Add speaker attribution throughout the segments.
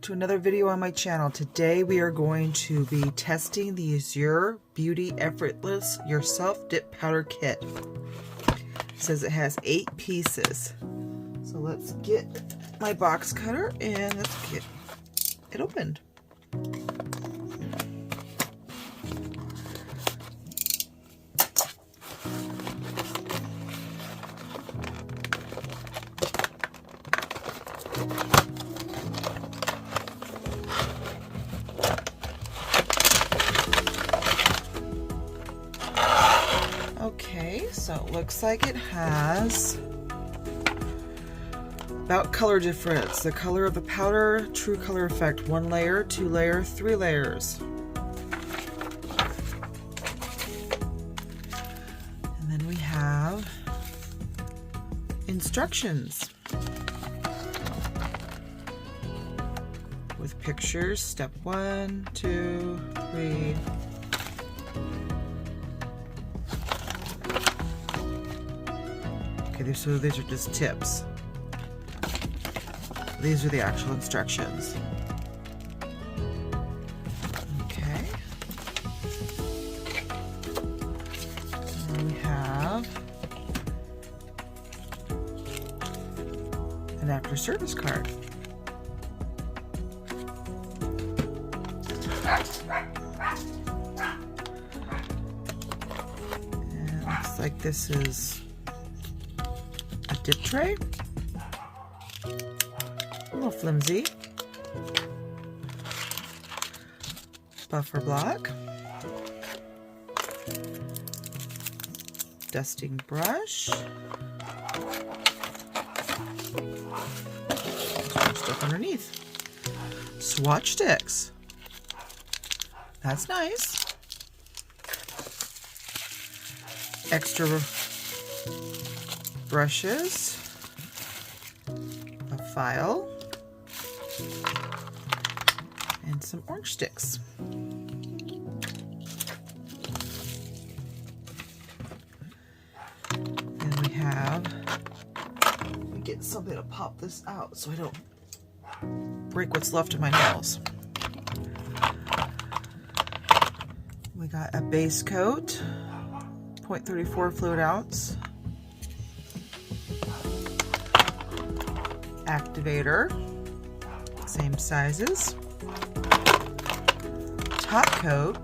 Speaker 1: to another video on my channel. Today we are going to be testing the Azure Beauty Effortless Yourself Dip Powder Kit. It says it has 8 pieces. So let's get my box cutter and let's get it opened. Okay, so it looks like it has about color difference. The color of the powder, true color effect, 1 layer, 2 layer, 3 layers. And then we have instructions with pictures, step 1, 2, 3. Okay, so these are just tips. These are the actual instructions. Okay. And then we have an after service card. And it looks like this is a dip tray. A little flimsy. Buffer block. Dusting brush. Stuff underneath. Swatch sticks. That's nice. Extra brushes. A file. And some orange sticks. Then we have, let me get something to pop this out so I don't break what's left of my nails. We got a base coat, 0.34 fluid ounce, activator, same sizes, top coat,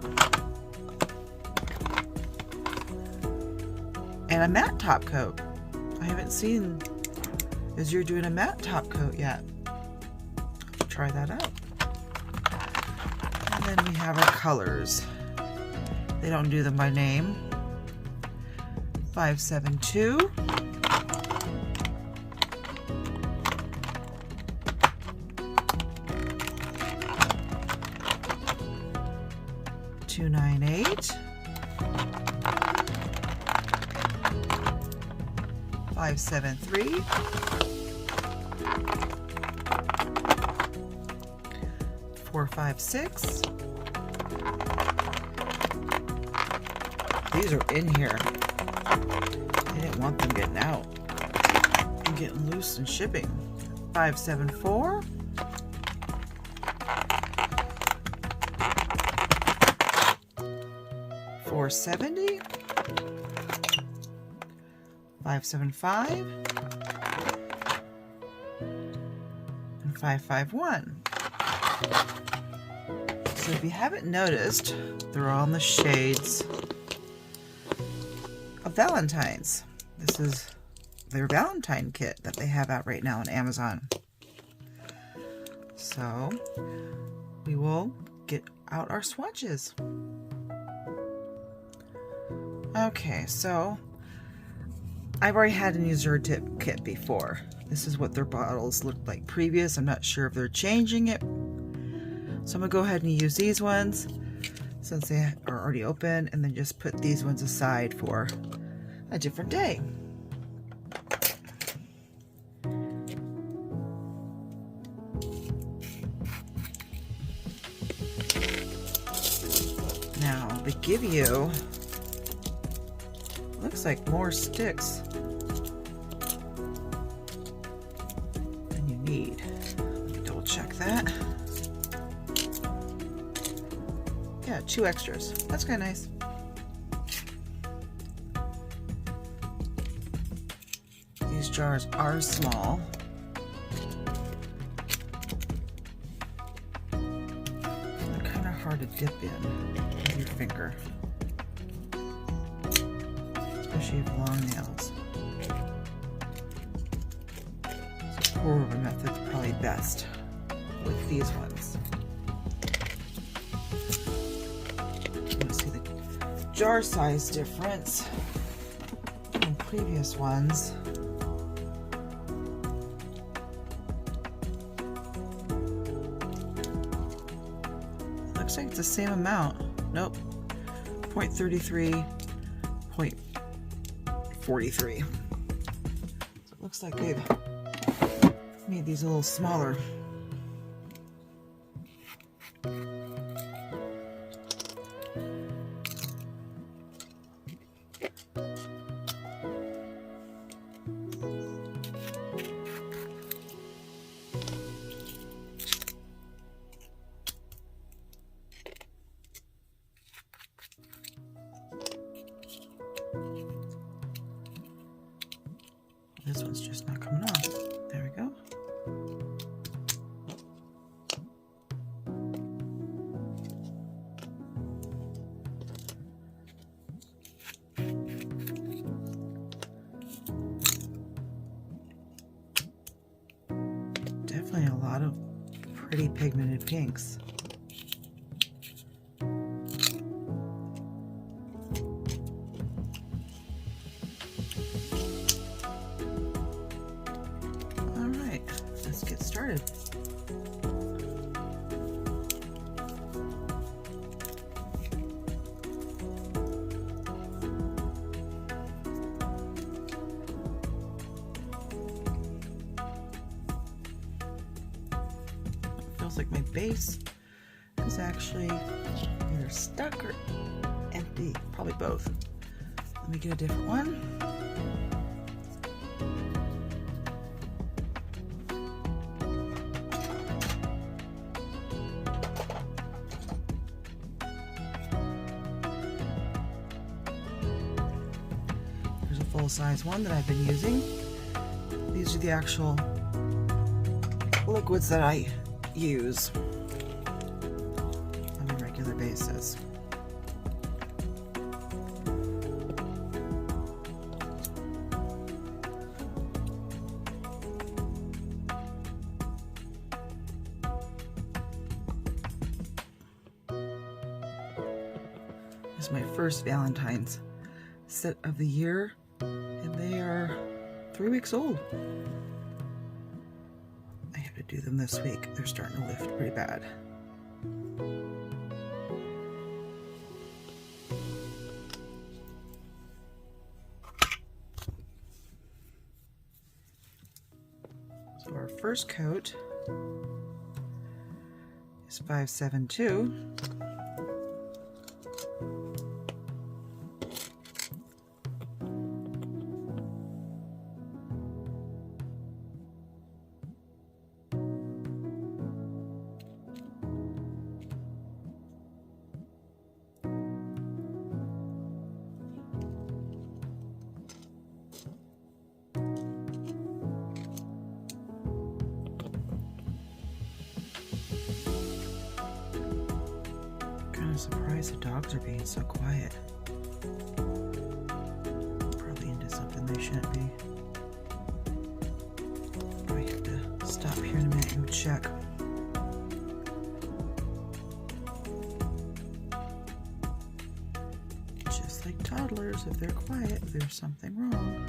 Speaker 1: and a matte top coat. I haven't seen Azure doing a matte top coat yet. I'll try that out. And then we have our colors. They don't do them by name. 572. 298, 573, 456. These are in here. I didn't want them getting out and getting loose and shipping. 574. 470, 575, and 551. So if you haven't noticed, they're all in the shades of Valentines. This is their Valentine kit that they have out right now on Amazon. So we will get out our swatches. Okay, so I've already had an Azure dip kit before. This is what their bottles looked like previous. I'm not sure if they're changing it. So I'm gonna go ahead and use these ones since they are already open, and then just put these ones aside for a different day. Now they give you, looks like more sticks than you need. Let me double check that. Yeah, 2 extras. That's kind of nice. These jars are small. They're kind of hard to dip in with your finger, especially if you have long nails. So pour over method's probably best with these ones. You can see the jar size difference from previous ones. Looks like it's the same amount. Nope. 0.33, 0.43. So it looks like they've made these a little smaller. This one's just not coming off. There we go. Definitely a lot of pretty pigmented pinks. Let's get started. It feels like my base is actually either stuck or empty, probably both. Let me get a different one. Full-size one that I've been using. These are the actual liquids that I use on a regular basis. This is my first Valentines set of the year. And they are 3 weeks old. I have to do them this week. They're starting to lift pretty bad. So our first coat is 572. I'm surprised the dogs are being so quiet. Probably into something they shouldn't be. I have to stop here in a minute and check. Just like toddlers, if they're quiet, there's something wrong.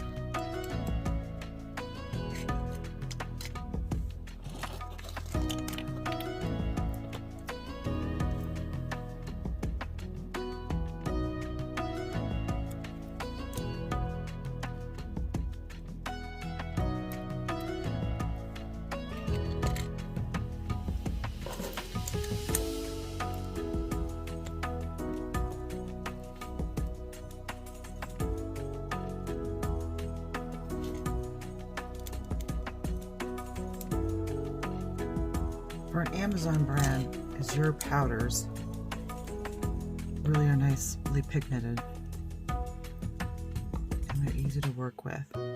Speaker 1: For an Amazon brand, Azure powders. really are nicely pigmented. And they're easy to work with. They're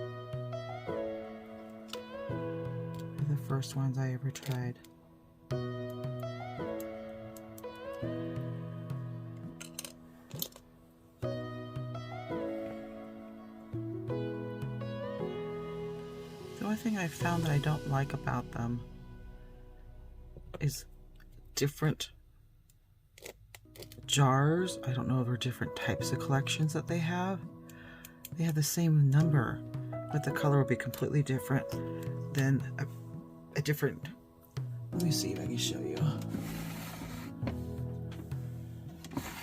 Speaker 1: the first ones I ever tried. The only thing I've found that I don't like about them is different jars. I don't know if they're different types of collections that they have. They have the same number, but the color will be completely different than a different. Let me see if I can show you.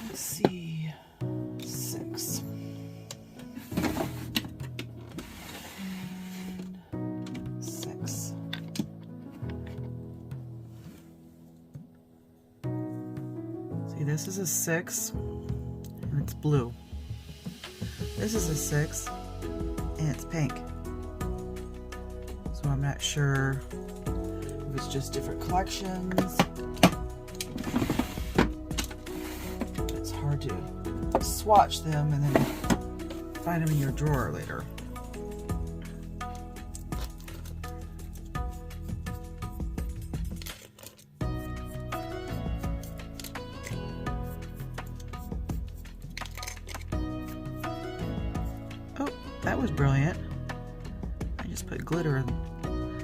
Speaker 1: Let's see, 6. And 6. See, this is a 6, and it's blue. This is a 6, and it's pink. So I'm not sure if it's just different collections. It's hard to swatch them and then find them in your drawer later. Oh, that was brilliant. I just put glitter in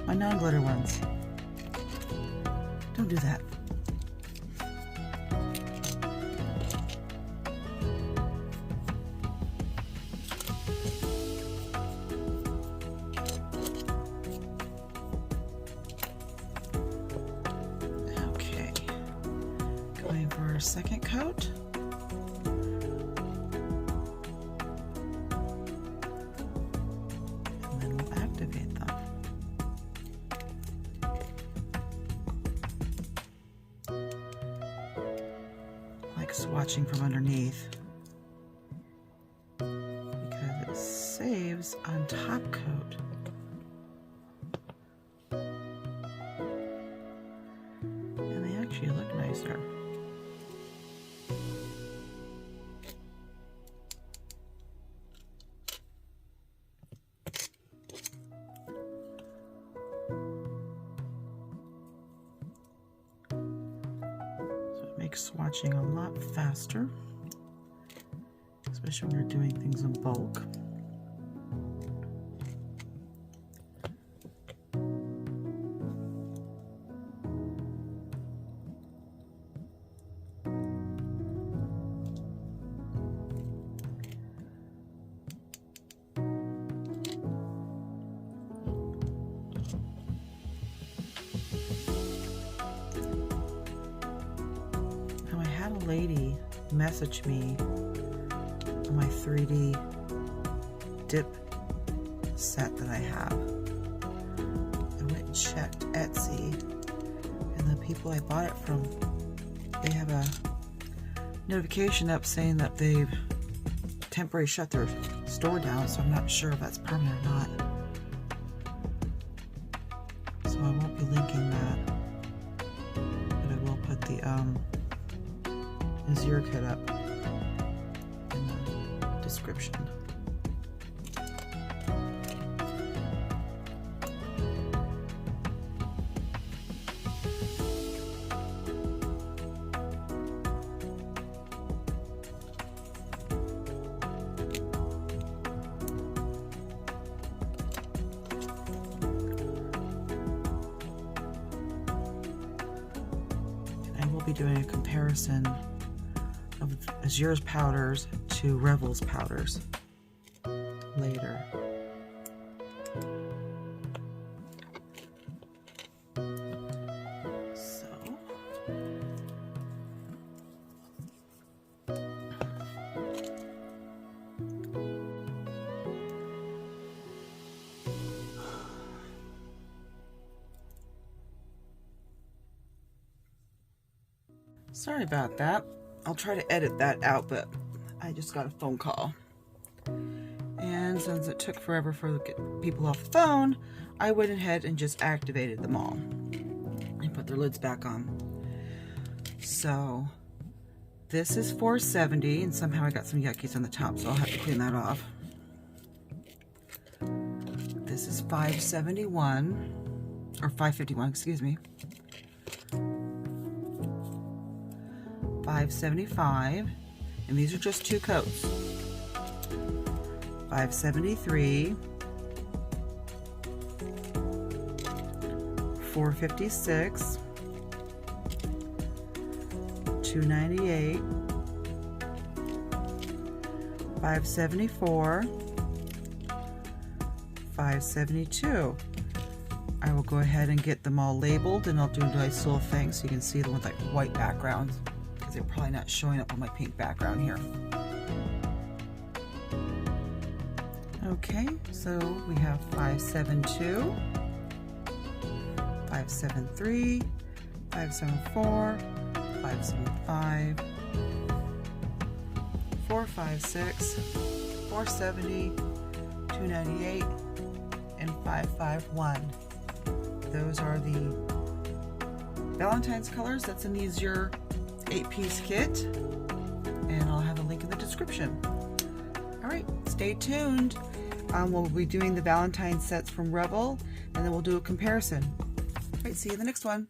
Speaker 1: my non-glitter ones. Don't do that. Okay, going for our second coat. And then we'll activate them. Like swatching from underneath because it saves on top coat. And they actually look nicer. Makes swatching a lot faster, especially when you're doing things in bulk. Lady messaged me on my 3D dip set that I have. I went and checked Etsy, and the people I bought it from, they have a notification up saying that they've temporarily shut their store down, so I'm not sure if that's permanent or not. So I won't be linking that, but I will put the Azure kit up in the description. And I will be doing a comparison of Azure's powders to Revel's powders later. So sorry about that. I'll try to edit that out, but I just got a phone call. And since it took forever for the people off the phone, I went ahead and just activated them all and put their lids back on. So This is $4.70, and somehow I got some yuckies on the top, so I'll have to clean that off. This is $5.71, or $5.51, excuse me. $5.75, and these are just 2 coats. $5.73, $4.56, $2.98, $5.74, $5.72. I will go ahead and get them all labeled, and I'll do a nice little thing so you can see them with like white backgrounds, because they're probably not showing up on my pink background here. Okay, so we have 572, 573, 574, 575, 456, 470, 298, and 551. Those are the Valentine's colors. That's an Azure 8-piece kit, and I'll have a link in the description. All right, stay tuned. We'll be doing the Valentine sets from Rebel, and then we'll do a comparison. All right, see you in the next one.